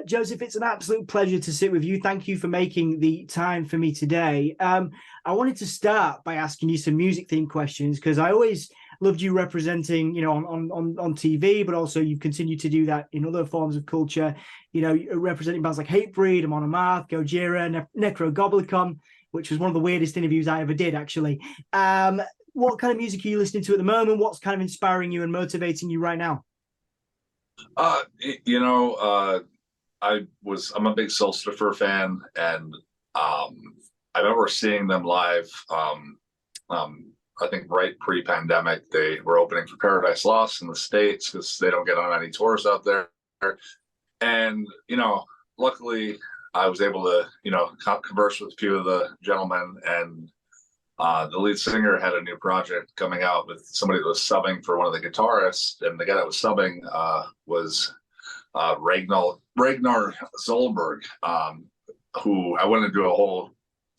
Joseph, it's an absolute pleasure to sit with you. Thank you for making the time for me today. I wanted to start by asking you some music themed questions because I always loved you representing, on TV, but also you've continued to do that in other forms of culture. Representing bands like Hatebreed, Amon Amarth, Gojira, Necro Goblikon, which was one of the weirdest interviews I ever did, actually. What kind of music are you listening to at the moment? What's kind of inspiring you and motivating you right now? I'm a big Solstifer fan, and I remember seeing them live. I think right pre-pandemic, they were opening for Paradise Lost in the States because they don't get on any tours out there. And luckily, I was able to converse with a few of the gentlemen, and the lead singer had a new project coming out with somebody that was subbing for one of the guitarists, and the guy that was subbing was Ragnar Zolberg, who I went into a whole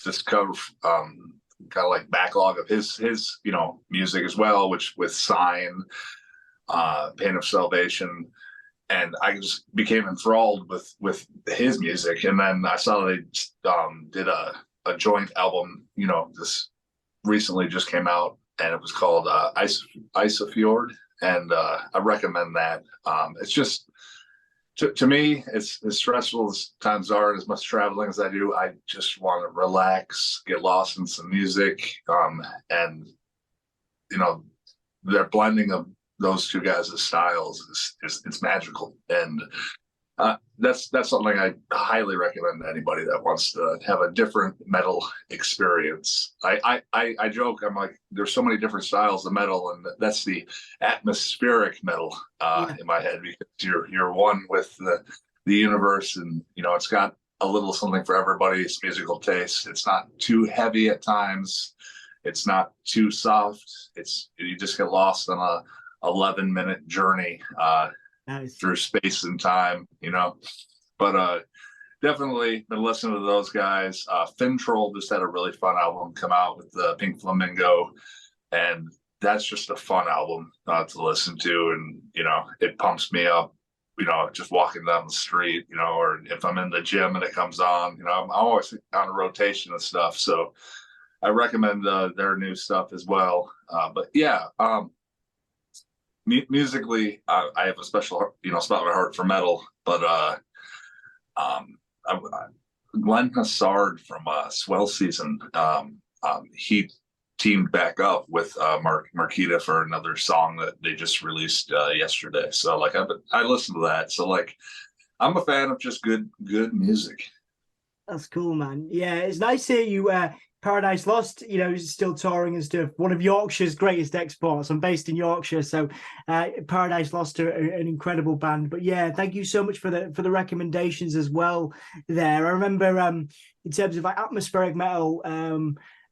just kind of like backlog of his music as well, which with Sign, Pain of Salvation, and I just became enthralled with his music. And then I saw they did a joint album, this recently just came out, and it was called Isafjord, and I recommend that. It's just to me, it's as stressful as times are, and as much traveling as I do, I just want to relax, get lost in some music, and their blending of those two guys' styles it's magical, and that's something I highly recommend to anybody that wants to have a different metal experience. I joke, I'm like, there's so many different styles of metal, and that's the atmospheric metal in my head, because you're one with the universe, and it's got a little something for everybody's musical taste. It's not too heavy at times, it's not too soft. You just get lost on a 11-minute journey. Nice. Through space and time, but definitely been listening to those guys. Fintroll just had a really fun album come out with the Pink Flamingo, and that's just a fun album to listen to, and it pumps me up, just walking down the street, or if I'm in the gym and it comes on, I'm always on a rotation of stuff, so I recommend their new stuff as well. But yeah, musically, I have a special, spot in my heart for metal, but Glenn Hassard from Swell Season, he teamed back up with Marquita for another song that they just released yesterday. So I listened to that. So I'm a fan of just good music. That's cool, man. Yeah, it's nice to hear you. Paradise Lost, still touring and stuff. One of Yorkshire's greatest exports. I'm based in Yorkshire, so Paradise Lost are an incredible band. But yeah, thank you so much for the recommendations as well. There, I remember in terms of atmospheric metal,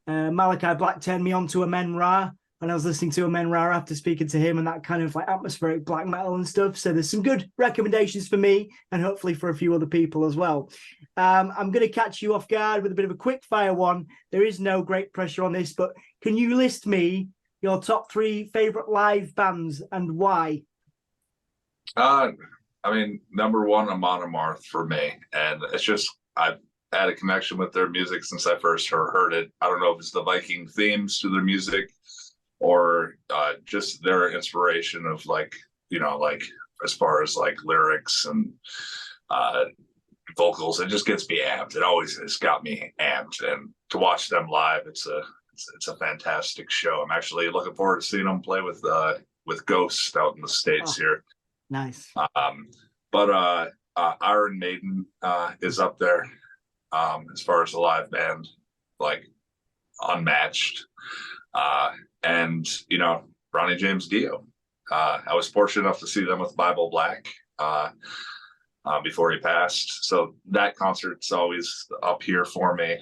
Malachi Black turned me on to Amen Ra when I was listening to Amen Ra after speaking to him, and that kind of atmospheric black metal and stuff. So there's some good recommendations for me, and hopefully for a few other people as well. I'm going to catch you off guard with a bit of a quick fire one. There is no great pressure on this, but can you list me your top 3 favorite live bands and why? Number one, Amon Amarth for me, and it's just I've had a connection with their music since I first heard it. I don't know if it's the Viking themes to their music, or just their inspiration of as far as lyrics and vocals. It just gets me amped. It always has got me amped, and to watch them live, it's a fantastic show. I'm actually looking forward to seeing them play with Ghost out in the States here. Nice. But Iron Maiden is up there as far as a live band, unmatched. And Ronnie James Dio. I was fortunate enough to see them with Bible Black before he passed, so that concert's always up here for me.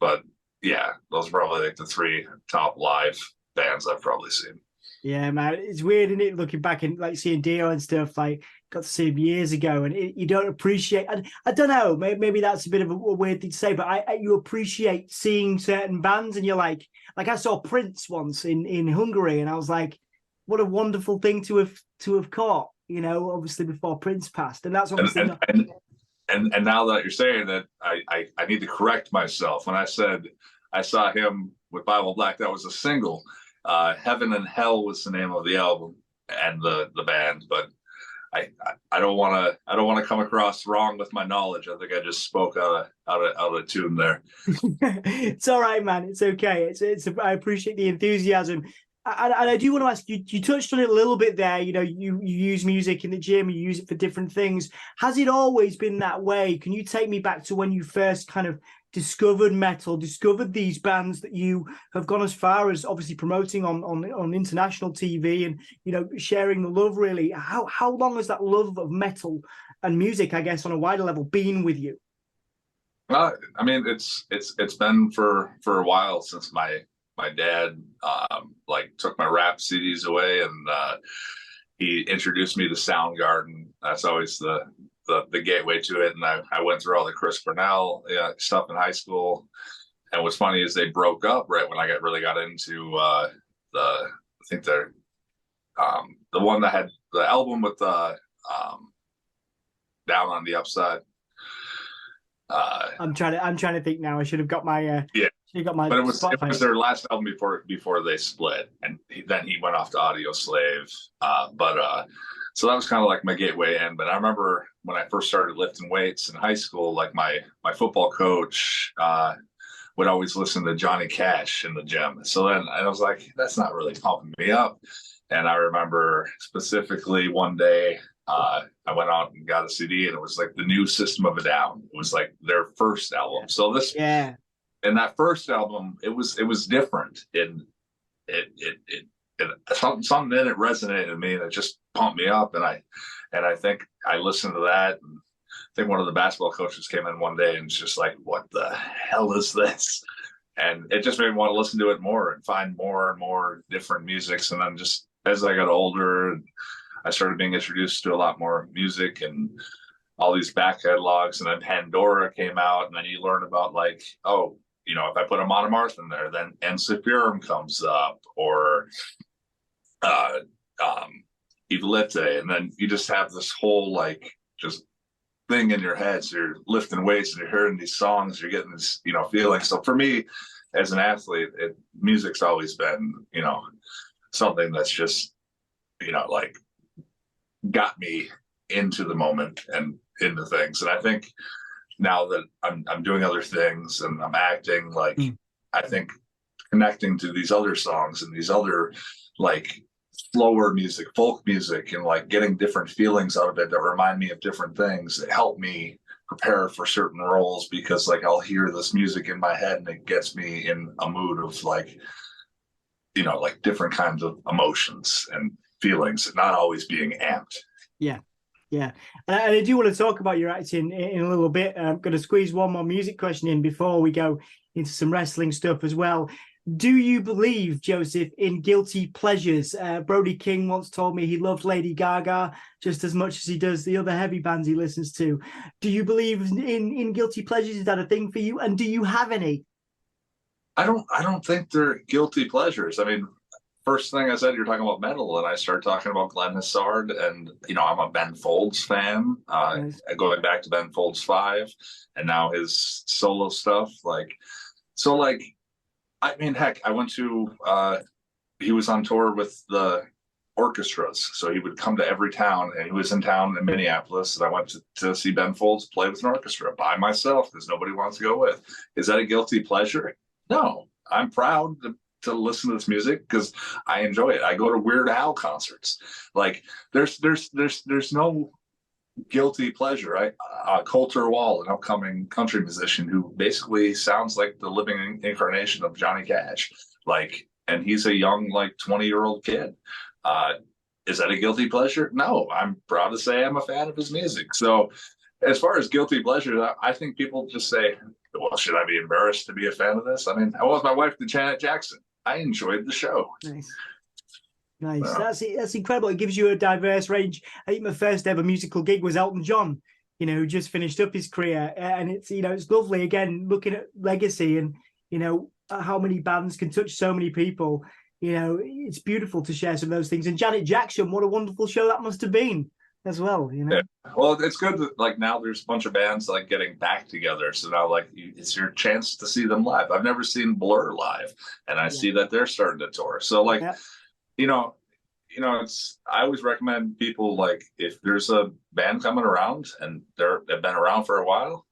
But yeah, those are probably the 3 top live bands I've probably seen. Yeah, man, it's weird, isn't it? Looking back and seeing Dio and stuff, got to see him years ago, and you don't appreciate. I don't know, maybe that's a bit of a weird thing to say, but you appreciate seeing certain bands, and you're like I saw Prince once in Hungary, and I was like, what a wonderful thing to have caught. you know, obviously before Prince passed, and that's obviously and not. and now that you're saying that, I need to correct myself. When I said I saw him with Bible Black, that was a single. Heaven and Hell was the name of the album and the band, but I don't want to come across wrong with my knowledge. I think I just spoke out of tune there. It's all right, man. It's okay. I appreciate the enthusiasm. And I do want to ask you, you touched on it a little bit there. You know, you use music in the gym, you use it for different things. Has it always been that way? Can you take me back to when you first kind of discovered metal, discovered these bands that you have gone as far as obviously promoting on international TV and, you know, sharing the love, really? How long has that love of metal and music, I guess, on a wider level been with you? I mean, it's been for a while, since my dad like took my rap CDs away, and he introduced me to Soundgarden. That's always the gateway to it. And I went through all the Chris Cornell stuff in high school. And what's funny is they broke up right when I really got into I think they're the one that had the album with Down on the Upside. I'm trying to think now. I should have got my But it was their last album before they split, and then he went off to Audio Slave. So that was kind of like my gateway in. But I remember when I first started lifting weights in high school, like my football coach would always listen to Johnny Cash in the gym. So then I was like, that's not really pumping me up. And I remember specifically one day I went out and got a CD, and it was like the new System of a Down. It was like their first album. So this, and that first album, it was different. And it something in it resonated with me, and it just pumped me up. And I think I listened to that. And I think one of the basketball coaches came in one day and was just like, "What the hell is this?" And it just made me want to listen to it more and find more and more different musics. And then just as I got older, I started being introduced to a lot more music and all these back catalogs. And then Pandora came out, and then you learn about, like, oh, you know, if I put Amon Amarth in there, then Isafjord comes up, or Evelite, and then you just have this whole like just thing in your head. So you're lifting weights and you're hearing these songs, you're getting this, you know, feeling. So for me as an athlete, music's always been, you know, something that's just, you know, like got me into the moment and into things. And I think now that I'm doing other things and I'm acting, like I think connecting to these other songs and these other like slower music, folk music, and like getting different feelings out of it that remind me of different things that help me prepare for certain roles, because like I'll hear this music in my head and it gets me in a mood of like, you know, like different kinds of emotions and feelings, not always being amped. Yeah. And I do want to talk about your acting in a little bit. I'm going to squeeze one more music question in before we go into some wrestling stuff as well. Do you believe, Joseph, in guilty pleasures? Brody King once told me he loved Lady Gaga just as much as he does the other heavy bands he listens to. Do you believe in guilty pleasures? Is that a thing for you? And do you have any? I don't think they're guilty pleasures. I mean, first thing I said, you're talking about metal, and I started talking about Glenn Hassard, and you know, I'm a Ben Folds fan. Nice. Going back to Ben Folds 5, and now his solo stuff. I mean, heck, I went to. He was on tour with the orchestras, so he would come to every town, and he was in town in Minneapolis, and I went to see Ben Folds play with an orchestra by myself because nobody wants to go with. Is that a guilty pleasure? No, I'm proud to listen to this music because I enjoy it. I go to Weird Al concerts. Like there's no guilty pleasure. Coulter Wall, an upcoming country musician who basically sounds like the living incarnation of Johnny Cash. Like, and he's a young, like 20-year-old kid. Is that a guilty pleasure? No, I'm proud to say I'm a fan of his music. So as far as guilty pleasure, I think people just say, well, should I be embarrassed to be a fan of this? I mean, I was my wife to Janet Jackson. I enjoyed the show. Nice. That's incredible. It gives you a diverse range. I think my first ever musical gig was Elton John, you know, who just finished up his career. And it's, you know, it's lovely, again, looking at legacy and, you know, how many bands can touch so many people. You know, it's beautiful to share some of those things. And Janet Jackson, what a wonderful show that must have been. as well, you know. Yeah. Well, it's good that like now there's a bunch of bands like getting back together. So now like it's your chance to see them live. I've never seen Blur live, and I see that they're starting to tour. So like, you know, it's I always recommend people like if there's a band coming around and they've been around for a while,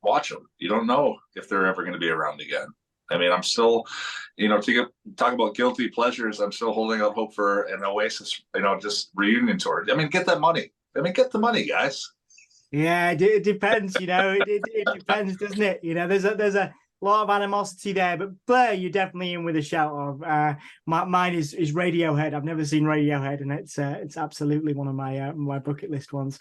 watch them. You don't know if they're ever going to be around again. I mean, I'm still, talk about guilty pleasures. I'm still holding out hope for an Oasis, just reunion tour. I mean, get that money. I mean, get the money, guys. Yeah, it depends. It depends, doesn't it? There's a lot of animosity there, but Blur, you're definitely in with a shout of. Mine is Radiohead. I've never seen Radiohead, and it's absolutely one of my bucket list ones.